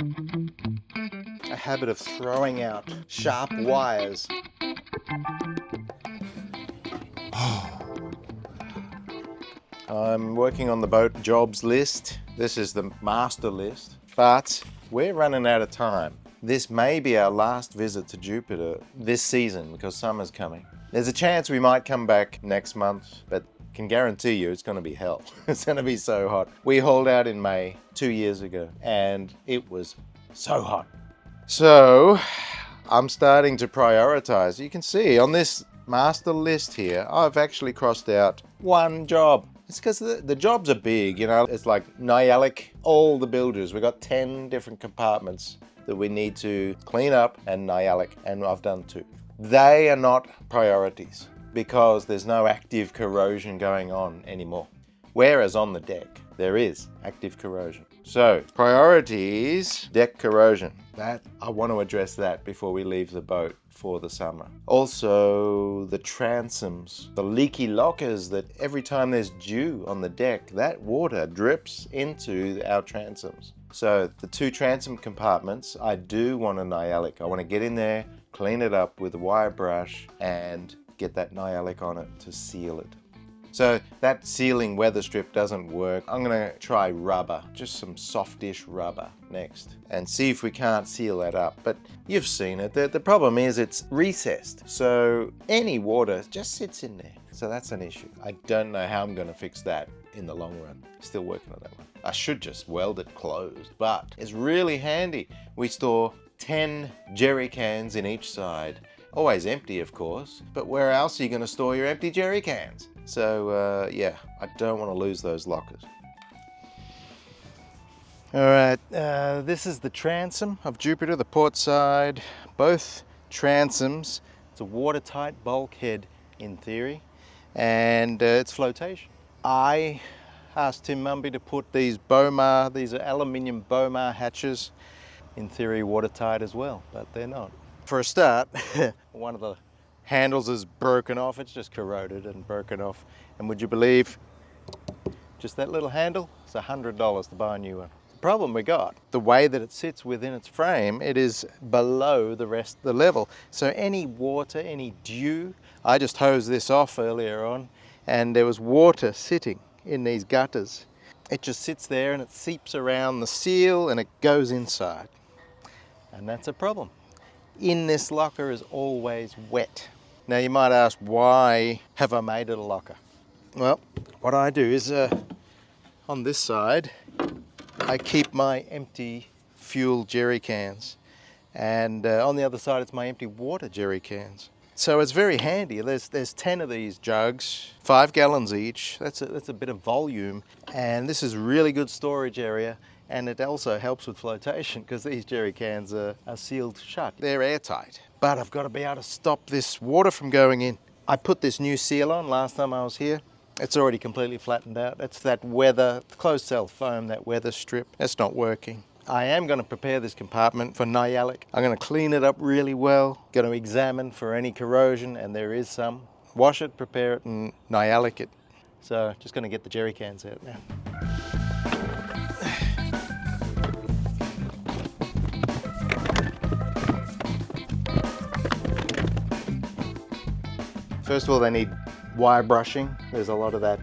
A habit of throwing out sharp wires. I'm working on the boat jobs list. This is the master list, but we're running out of time. This may be our last visit to Jupiter this season because summer's coming. There's a chance we might come back next month, but can guarantee you it's going to be hell. It's going to be so hot. We hauled out in May 2 years ago and it was so hot. So I'm starting to prioritize. You can see on this master list here, I've actually crossed out one job. It's because the jobs are big, you know. It's like Nyalic, all the builders. We've got 10 different compartments that we need to clean up and Nyalic, and I've done 2. They are not priorities because there's no active corrosion going on anymore. Whereas on the deck, there is active corrosion. So, priorities, deck corrosion. That I want to address that before we leave the boat for the summer. Also, the transoms, the leaky lockers that every time there's dew on the deck, that water drips into our transoms. So, the 2 transom compartments, I do want a Nyalic. I want to get in there, clean it up with a wire brush and get that Nyalic on it to seal it. So that sealing weather strip doesn't work. I'm gonna try rubber, just some softish rubber next, and see if we can't seal that up. But you've seen it. The problem is it's recessed, so any water just sits in there. So that's an issue. I don't know how I'm gonna fix that in the long run. Still working on that one. I should just weld it closed, but it's really handy. We store 10 jerry cans in each side. Always empty, of course, but where else are you going to store your empty jerry cans? So, yeah, I don't want to lose those lockers. All right, this is the transom of Jupiter, the port side. Both transoms, it's a watertight bulkhead in theory, and it's flotation. I asked Tim Mumby to put these Bomar, these are aluminium Bomar hatches, in theory watertight as well, but they're not. For a start, one of the handles is broken off. It's just corroded and broken off. And would you believe, just that little handle, it's $100 to buy a new one. The problem we got, the way that it sits within its frame, it is below the rest of the level. So any water, any dew, I just hosed this off earlier on, and there was water sitting in these gutters. It just sits there and it seeps around the seal and it goes inside. And that's a problem. In this locker is always wet. Now you might ask, why have I made it a locker? Well, what I do is on this side, I keep my empty fuel jerry cans, and on the other side it's my empty water jerry cans. So it's very handy. There's 10 of these jugs, 5 gallons each. That's a bit of volume, and this is a really good storage area. And it also helps with flotation because these jerry cans are sealed shut. They're airtight. But I've got to be able to stop this water from going in. I put this new seal on last time I was here. It's already completely flattened out. It's that weather, closed cell foam, that weather strip. That's not working. I am going to prepare this compartment for Nyalic. I'm going to clean it up really well. Going to examine for any corrosion, and there is some. Wash it, prepare it, and Nyalic it. So just going to get the jerry cans out now. First of all, they need wire brushing. There's a lot of that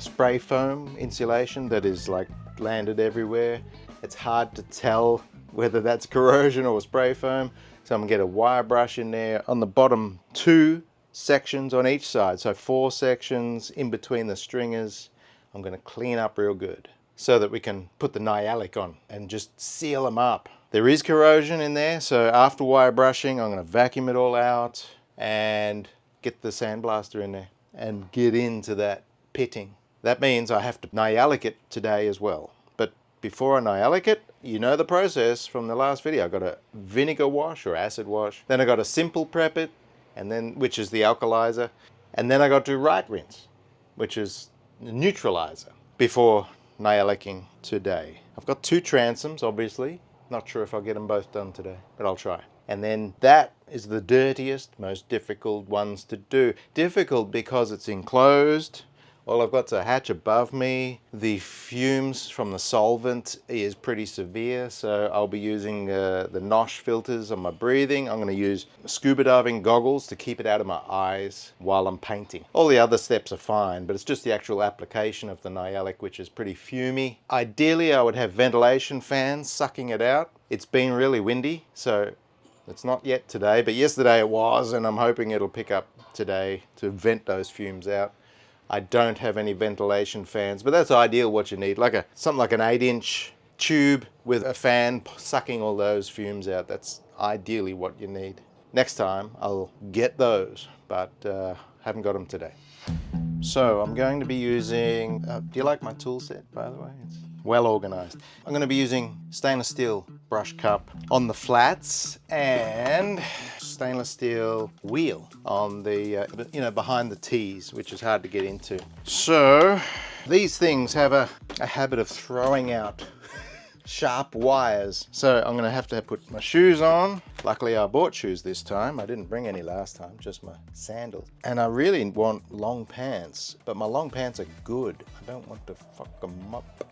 spray foam insulation that is like landed everywhere. It's hard to tell whether that's corrosion or spray foam. So I'm gonna get a wire brush in there on the bottom 2 sections on each side. So 4 sections in between the stringers. I'm gonna clean up real good so that we can put the Nyalic on and just seal them up. There is corrosion in there, so after wire brushing, I'm gonna vacuum it all out and get the sandblaster in there and get into that pitting. That means I have to Nyalic it today as well. But before I Nyalic it, you know the process from the last video. I got a vinegar wash or acid wash. Then I got a simple prep it, and then which is the alkalizer. And then I got to right rinse, which is the neutralizer, before Nyalicing today. I've got 2 transoms, obviously. Not sure if I'll get them both done today, but I'll try. And then that is the dirtiest, most difficult ones to do. Difficult because it's enclosed Well, I've got a hatch above me. The fumes from the solvent is pretty severe, so I'll be using the NOsh filters on my breathing. I'm going to use scuba diving goggles to keep it out of my eyes while I'm painting. All the other steps are fine, but it's just the actual application of the Nyalic which is pretty fumy. Ideally, I would have ventilation fans sucking it out. It's been really windy, so it's not yet today, but yesterday it was, and I'm hoping it'll pick up today to vent those fumes out. I don't have any ventilation fans, but that's ideal what you need, like something like an 8-inch tube with a fan sucking all those fumes out. That's ideally what you need. Next time I'll get those, but haven't got them today. So I'm going to be using, do you like my tool set, by the way? It's well organized. I'm going to be using stainless steel brush cup on the flats and stainless steel wheel on the, behind the T's, which is hard to get into. So these things have a habit of throwing out sharp wires. So I'm going to put my shoes on. Luckily I bought shoes this time. I didn't bring any last time, just my sandals. And I really want long pants, but my long pants are good. I don't want to fuck them up.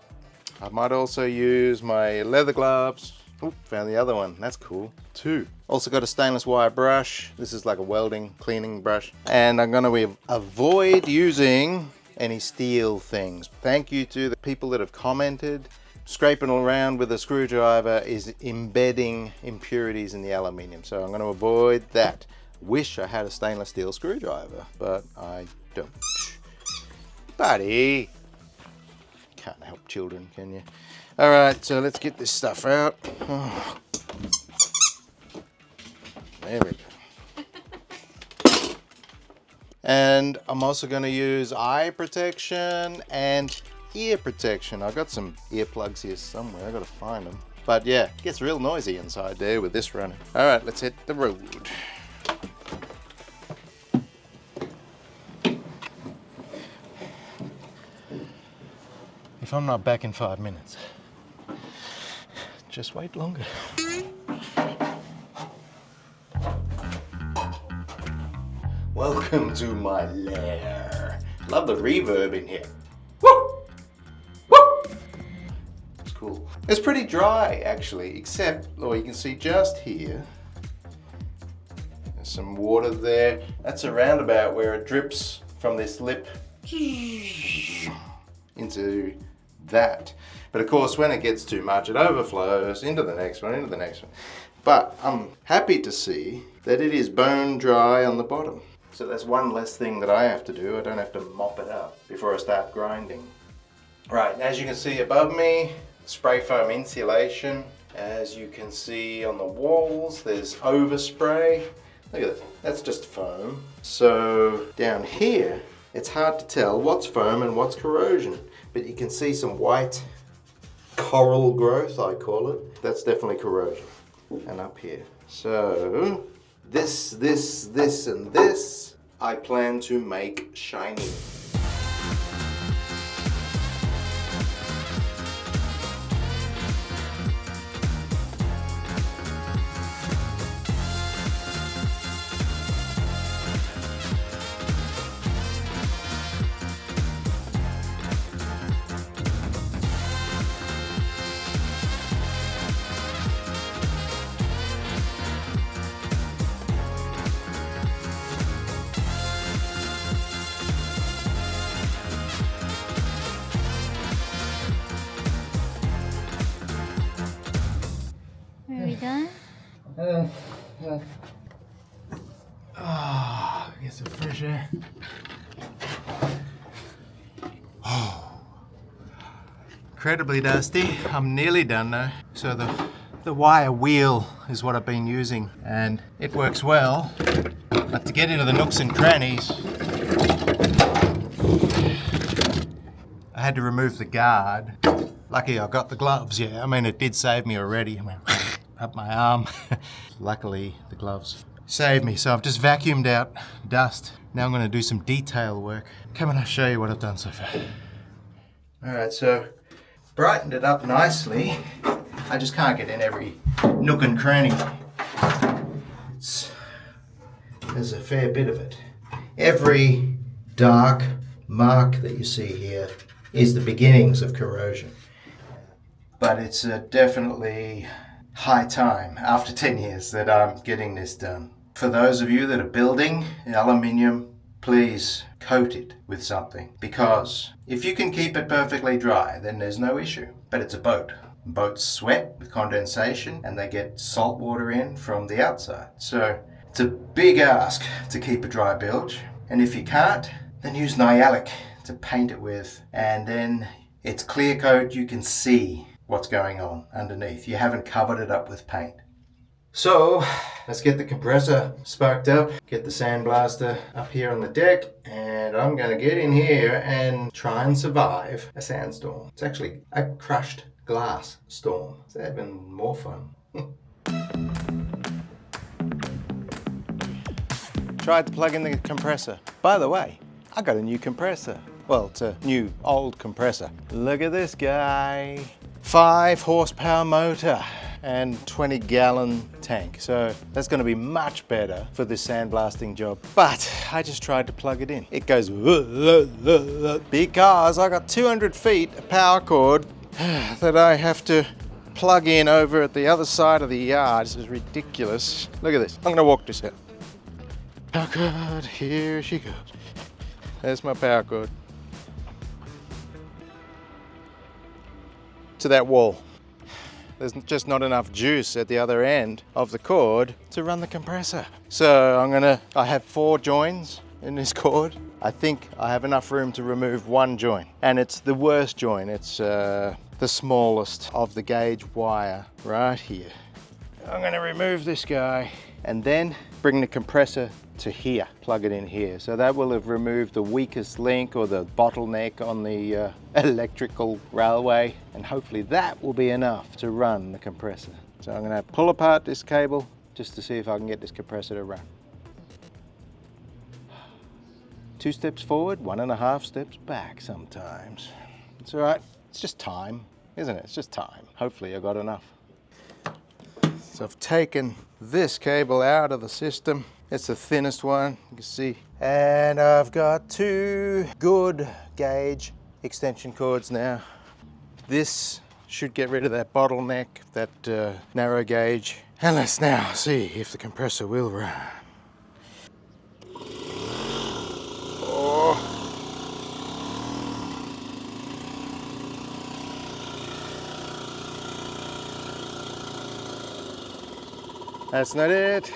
I might also use my leather gloves. Oop, found the other one. That's cool. 2. Also got a stainless wire brush. This is like a welding cleaning brush. And I'm going to avoid using any steel things. Thank you to the people that have commented. Scraping around with a screwdriver is embedding impurities in the aluminium. So I'm going to avoid that. Wish I had a stainless steel screwdriver, but I don't. Buddy. Can't help children, can you? All right, so let's get this stuff out. Oh. There we go. And I'm also going to use eye protection and ear protection. I've got some earplugs here somewhere. I've got to find them. But yeah, it gets real noisy inside there with this running. All right, let's hit the road. If I'm not back in 5 minutes, just wait longer. Welcome to my lair. Love the reverb in here. Woo! Woo! It's cool. It's pretty dry actually, except, you can see just here, there's some water there. That's around about where it drips from this lip into that. But of course, when it gets too much, it overflows into the next one, into the next one. But I'm happy to see that it is bone dry on the bottom. So that's one less thing that I have to do. I don't have to mop it up before I start grinding. Right, as you can see above me, spray foam insulation. As you can see on the walls, there's overspray. Look at that, that's just foam. So down here, it's hard to tell what's foam and what's corrosion. But you can see some white coral growth, I call it. That's definitely corrosion. And up here. So this, and this, I plan to make shiny. Are we done? Get some fresh air. Oh, incredibly dusty. I'm nearly done now. So the wire wheel is what I've been using, and it works well. But to get into the nooks and crannies, I had to remove the guard. Lucky I got the gloves, yeah. I mean, it did save me already. I mean, up my arm. Luckily, the gloves saved me. So I've just vacuumed out dust. Now I'm going to do some detail work. Come on, I'll show you what I've done so far. All right, so brightened it up nicely. I just can't get in every nook and cranny. There's a fair bit of it. Every dark mark that you see here is the beginnings of corrosion. But it's definitely high time after 10 years that I'm getting this done. For those of you that are building aluminium, please coat it with something, because if you can keep it perfectly dry, then there's no issue. But it's a boat. Boats sweat with condensation and they get salt water in from the outside. So it's a big ask to keep a dry bilge. And if you can't, then use Nyalic to paint it with, and then it's clear coat. You can see what's going on underneath. You haven't covered it up with paint. So let's get the compressor sparked up, get the sandblaster up here on the deck, and I'm going to get in here and try and survive a sandstorm. It's actually a crushed glass storm. It's even more fun. Tried to plug in the compressor. By the way, I got a new compressor. Well, it's a new old compressor. Look at this guy. 5 horsepower motor and 20-gallon tank. So that's going to be much better for this sandblasting job. But I just tried to plug it in. It goes because I got 200 feet of power cord that I have to plug in over at the other side of the yard. This is ridiculous. Look at this. I'm going to walk this out. Power cord, here she goes. There's my power cord. To that wall. There's just not enough juice at the other end of the cord to run the compressor. So I have 4 joins in this cord. I think I have enough room to remove 1 joint. And it's the worst joint. It's the smallest of the gauge wire right here. I'm gonna remove this guy and then bring the compressor to here, plug it in here. So that will have removed the weakest link or the bottleneck on the electrical railway, and hopefully that will be enough to run the compressor. So I'm gonna pull apart this cable just to see if I can get this compressor to run. 2 steps forward, 1.5 steps back sometimes. It's all right, it's just time, isn't it? It's just time. Hopefully I got enough. So I've taken this cable out of the system. It's the thinnest one, you can see. And I've got 2 good gauge extension cords now. This should get rid of that bottleneck, that narrow gauge. And let's now see if the compressor will run. Oh. That's not it.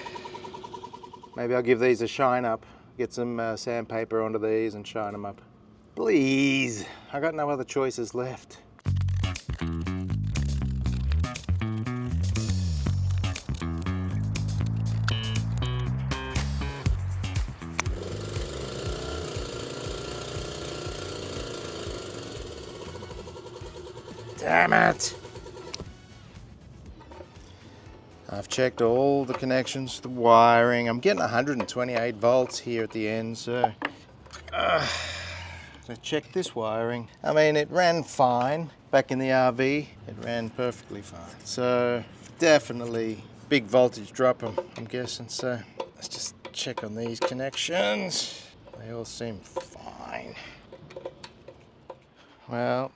Maybe I'll give these a shine up. Get some sandpaper onto these and shine them up. Please, I got no other choices left. Damn it! I've checked all the connections, the wiring. I'm getting 128 volts here at the end, so I checked this wiring. I mean, it ran fine back in the RV. It ran perfectly fine. So definitely big voltage drop, I'm guessing. So let's just check on these connections. They all seem fine. Well,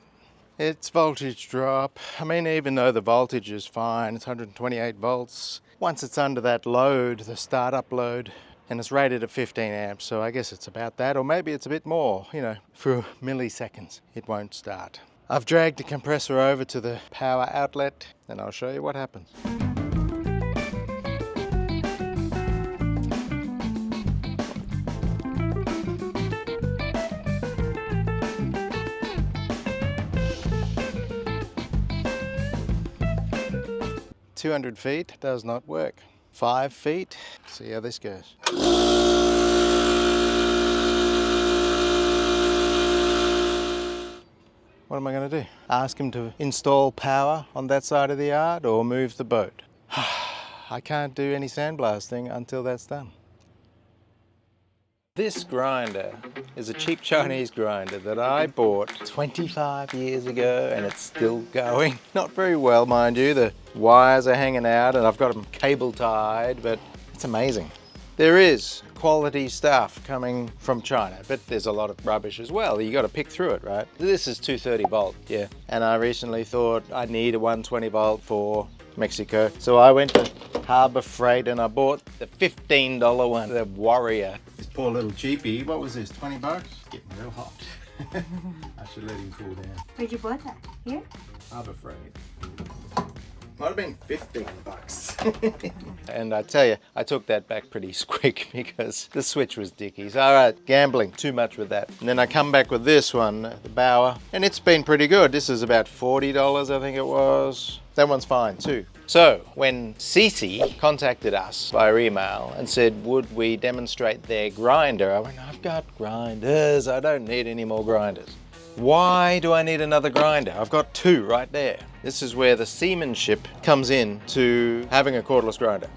it's voltage drop. I mean, even though the voltage is fine, it's 128 volts. Once it's under that load, the startup load, and it's rated at 15 amps, so I guess it's about that, or maybe it's a bit more, you know, for milliseconds, it won't start. I've dragged the compressor over to the power outlet, and I'll show you what happens. "200 feet does not work. 5 feet, see how this goes. What am I going to do? Ask him to install power on that side of the yard or move the boat? I can't do any sandblasting until that's done. This grinder is a cheap Chinese grinder that I bought 25 years ago, and it's still going. Not very well, mind you. The wires are hanging out and I've got them cable tied, but it's amazing. There is quality stuff coming from China, but there's a lot of rubbish as well. You got to pick through it, right? This is 230 volt, yeah. And I recently thought I need a 120 volt for Mexico. So I went to Harbor Freight and I bought the $15 one, the Warrior. This poor little cheapie, what was this, 20 bucks? Getting real hot. I should let him cool down. Where'd you buy that? Here? Harbor Freight. Might have been 15 bucks. And I tell you, I took that back pretty quick because the switch was dickies. All right, gambling, too much with that. And then I come back with this one, the Bauer, and it's been pretty good. This is about $40, I think it was. That one's fine too. So when Cece contacted us via email and said, would we demonstrate their grinder? I went, I've got grinders. I don't need any more grinders. Why do I need another grinder? I've got two right there. This is where the seamanship comes in to having a cordless grinder.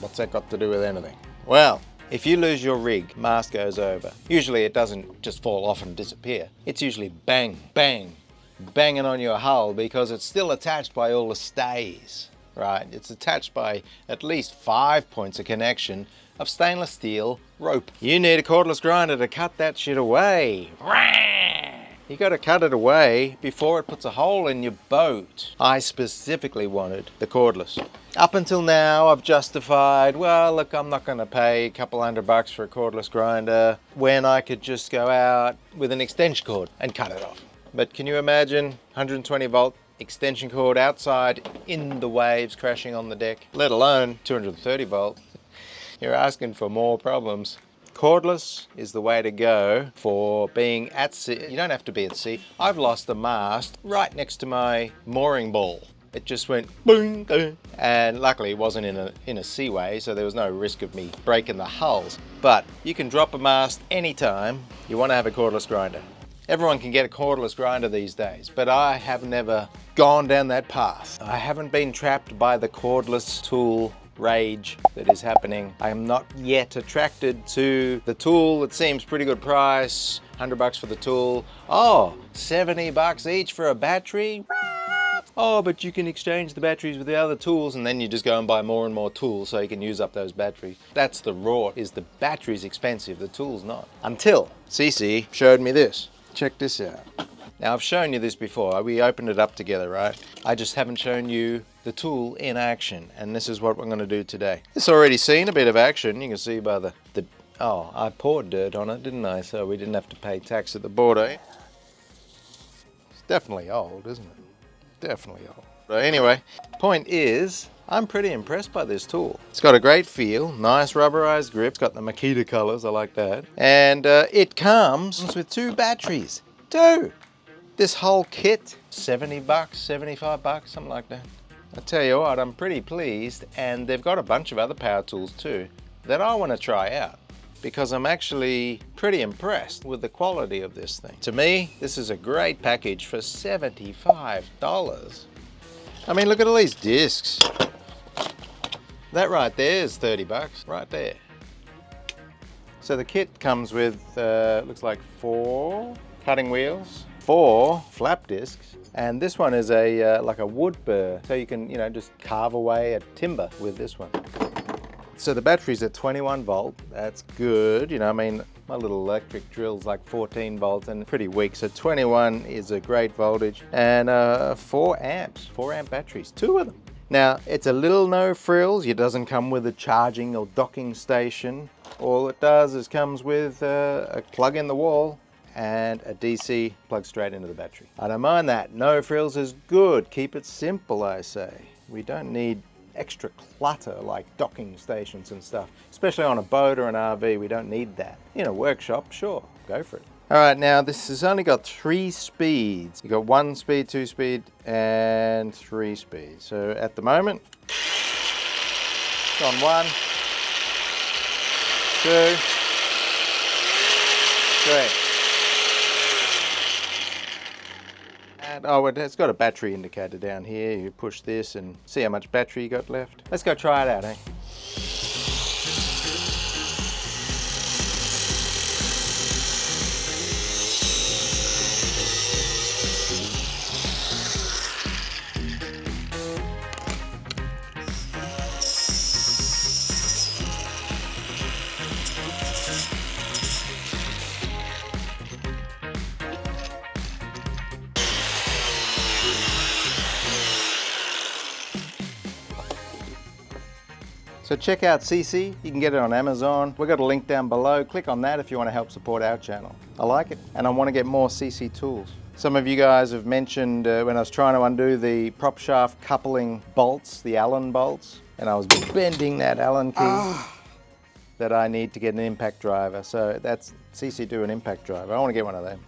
What's that got to do with anything? Well, if you lose your rig, mast goes over. Usually it doesn't just fall off and disappear. It's usually bang, bang, banging on your hull because it's still attached by all the stays, right? It's attached by at least 5 points of connection of stainless steel rope. You need a cordless grinder to cut that shit away. You got to cut it away before it puts a hole in your boat. I specifically wanted the cordless. Up until now, I've justified, well, look, I'm not going to pay a couple $100 for a cordless grinder when I could just go out with an extension cord and cut it off. But can you imagine 120 volt extension cord outside in the waves crashing on the deck, let alone 230 volt? You're asking for more problems. Cordless is the way to go for being at sea. You don't have to be at sea. I've lost a mast right next to my mooring ball. It just went boom, boom. And luckily it wasn't in a seaway, so there was no risk of me breaking the hulls. But you can drop a mast anytime you want to have a cordless grinder. Everyone can get a cordless grinder these days, but I have never gone down that path. I haven't been trapped by the cordless tool rage that is happening. I am not yet attracted to the tool. It seems pretty good price, $100 for the tool. Oh, 70 bucks each for a battery? Oh, but you can exchange the batteries with the other tools, and then you just go and buy more and more tools so you can use up those batteries. That's the rort, is the battery's expensive, the tool's not. Until Cece showed me this. Check this out. Now, I've shown you this before. We opened it up together, right? I just haven't shown you the tool in action, and this is what we're going to do today. It's already seen a bit of action. You can see by the oh, I poured dirt on it, didn't I? So we didn't have to pay tax at the border. It's definitely old, isn't it? Definitely old. But anyway, point is, I'm pretty impressed by this tool. It's got a great feel, nice rubberized grip. It's got the Makita colors, I like that. And it comes with two batteries. Two! This whole kit, 70 bucks, 75 bucks, something like that. I tell you what, I'm pretty pleased, and they've got a bunch of other power tools too that I want to try out because I'm actually pretty impressed with the quality of this thing. To me, this is a great package for $75. I mean, look at all these discs. That right there is 30 bucks, right there. So the kit comes with, looks like 4 cutting wheels, 4 flap discs, and this one is a like a wood burr, so you can, you know, just carve away at timber with this one. So the battery's at 21 volt, that's good, you know, I mean, my little electric drill's like 14 volts and pretty weak, so 21 is a great voltage, and 4 amp batteries, 2 of them. Now, it's a little no frills, it doesn't come with a charging or docking station. All it does is comes with a plug in the wall and a DC plug straight into the battery. I don't mind that. No frills is good. Keep it simple, I say. We don't need extra clutter like docking stations and stuff, especially on a boat or an RV. We don't need that. In a workshop, sure, go for it. All right, now this has only got 3 speeds. You got 1 speed, 2 speed, and 3 speeds. So at the moment, it's on 1, 2, 3. And, oh, it's got a battery indicator down here. You push this and see how much battery you got left. Let's go try it out, eh? So check out CC, you can get it on Amazon. We've got a link down below. Click on that if you want to help support our channel. I like it, and I want to get more CC tools. Some of you guys have mentioned when I was trying to undo the prop shaft coupling bolts, the Allen bolts, and I was bending that Allen key, that I need to get an impact driver. So that's CC do an impact driver. I want to get one of them.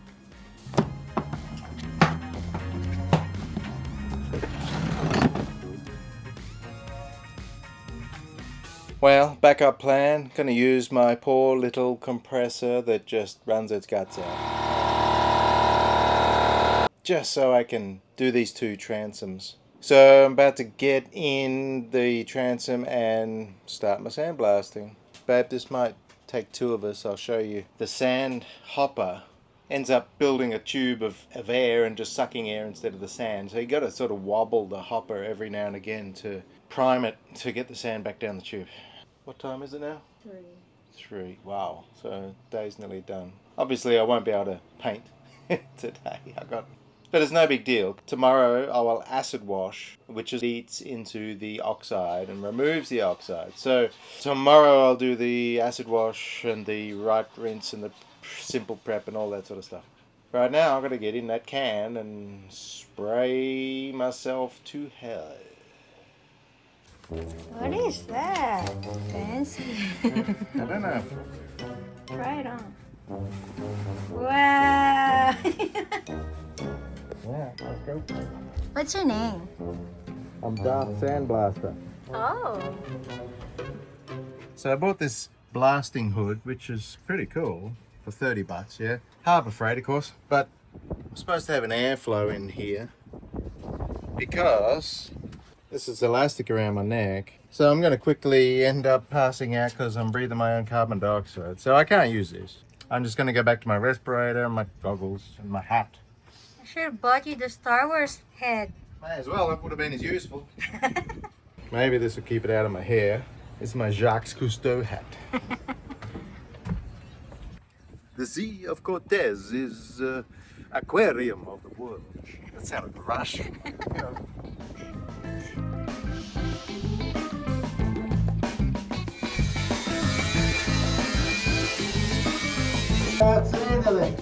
Well, backup plan, gonna use my poor little compressor that just runs its guts out. Just so I can do these two transoms. So I'm about to get in the transom and start my sandblasting. Babe, this might take two of us, I'll show you. The sand hopper ends up building a tube of air and just sucking air instead of the sand. So you got to sort of wobble the hopper every now and again to prime it to get the sand back down the tube. What time is it now? 3. Wow. So day's nearly done. Obviously I won't be able to paint today. But it's no big deal. Tomorrow I will acid wash, which eats into the oxide and removes the oxide. So tomorrow I'll do the acid wash and the right rinse and the simple prep and all that sort of stuff. Right now I've got to get in that can and spray myself to hell. What is that? Fancy. I don't know. Try it on. Wow. Yeah, let's go. What's your name? I'm Darth Sandblaster. Oh. So I bought this blasting hood, which is pretty cool, for 30 bucks, yeah. Harbor Freight, of course, but I'm supposed to have an airflow in here because this is elastic around my neck. So I'm going to quickly end up passing out because I'm breathing my own carbon dioxide. So I can't use this. I'm just going to go back to my respirator, my goggles, and my hat. I should have bought you the Star Wars head. May as well, that would have been as useful. Maybe this will keep it out of my hair. It's my Jacques Cousteau hat. The Sea of Cortez is aquarium of the world. That sounded Russian. You know. That's anything.